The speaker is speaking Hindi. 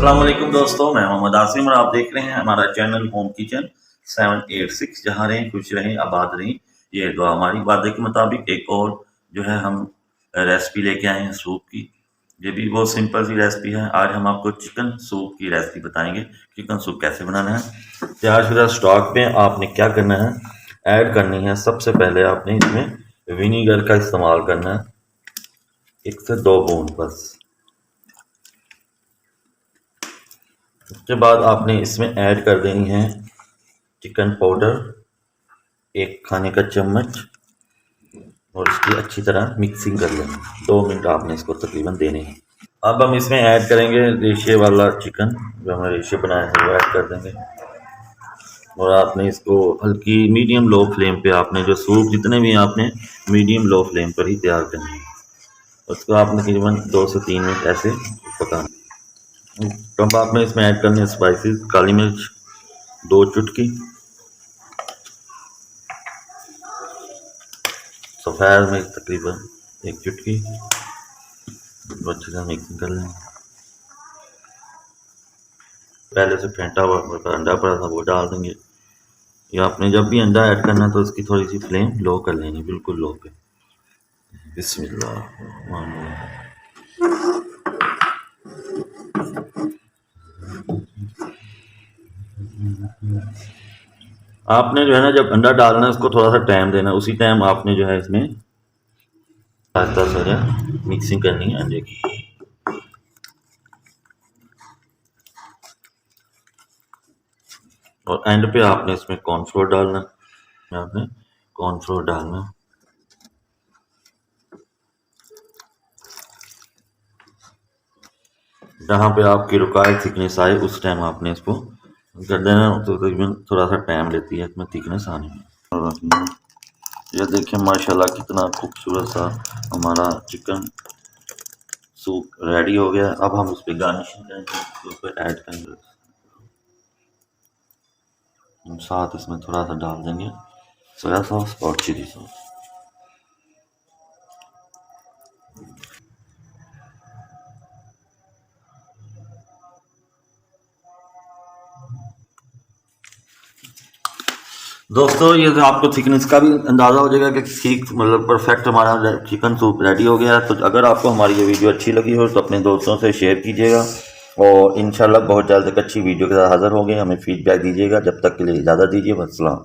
अस्सलाम वालेकुम दोस्तों, मैं मोहम्मद आसिम और आप देख रहे हैं हमारा चैनल होम किचन 786। जहाँ रहें खुश रहें आबाद रहें, ये दुआ हमारी। वादे के मुताबिक एक और जो है हम रेसिपी लेके आए हैं सूप की। ये भी बहुत सिंपल सी रेसिपी है। आज हम आपको चिकन सूप की रेसिपी बताएंगे, चिकन सूप कैसे बनाना है। तैयारशुदा स्टॉक में आपने क्या करना है, ऐड करनी है सबसे पहले आपने इसमें विनीगर का इस्तेमाल करना है, 1 से 2 बूंद बस। उसके बाद आपने इसमें ऐड कर देनी है चिकन पाउडर 1 खाने का चम्मच और इसकी अच्छी तरह मिक्सिंग कर लेनी है। 2 मिनट आपने इसको तकरीबन देने हैं। अब हम इसमें ऐड करेंगे रेशे वाला चिकन, जो हमने रेशे बनाए हैं वो ऐड कर देंगे। और आपने इसको हल्की मीडियम लो फ्लेम पे, आपने जो सूप जितने भी आपने मीडियम लो फ्लेम पर ही तैयार करना है। उसको आपने तकरीबन 2 से 3 मिनट ऐसे पकाना। तब आपने इसमें ऐड करनी है स्पाइसेस, काली मिर्च 2 चुटकी, सफ़ेद मिर्च तकरीबन 1 चुटकी, तो अच्छे से मिक्सिंग कर लेंगे। पहले से फेंटा हुआ अंडा पड़ा था वो डाल देंगे, या आपने जब भी अंडा ऐड करना तो उसकी थोड़ी सी फ्लेम लो कर लेनी, बिल्कुल लो पे। बिस्मिल्लाह। आपने जो है ना, जब अंडा डालना है उसको थोड़ा सा टाइम देना, उसी टाइम आपने जो है इसमें आस्ता आस्ता मिक्सिंग करनी है अंडे की। और एंड पे आपने इसमें कॉर्नफ्लोर डालना, आपने कॉर्नफ्लोर डालना। जहाँ पे आपकी रिक्वायर्ड थिकनेस आए उस टाइम आपने इसको कर देना। तो तकरीबन थोड़ा सा टाइम लेती है इसमें थिकनेस आने में। ये देखिए माशाल्लाह कितना खूबसूरत सा हमारा चिकन सूप रेडी हो गया। अब हम उस पर गार्निशिंग करेंगे, उसके ऊपर ऐड करेंगे, साथ इसमें थोड़ा सा डाल देंगे सोया सॉस और चिली सॉस। दोस्तों ये तो आपको थिकनेस का भी अंदाज़ा हो जाएगा कि ठीक मतलब परफेक्ट हमारा चिकन सूप रेडी हो गया है। तो अगर आपको हमारी ये वीडियो अच्छी लगी हो तो अपने दोस्तों से शेयर कीजिएगा, और इंशाल्लाह बहुत जल्द एक अच्छी वीडियो के साथ हाज़िर होंगे। हमें फीडबैक दीजिएगा। जब तक के लिए इजाज़त दीजिए, वस्सलाम।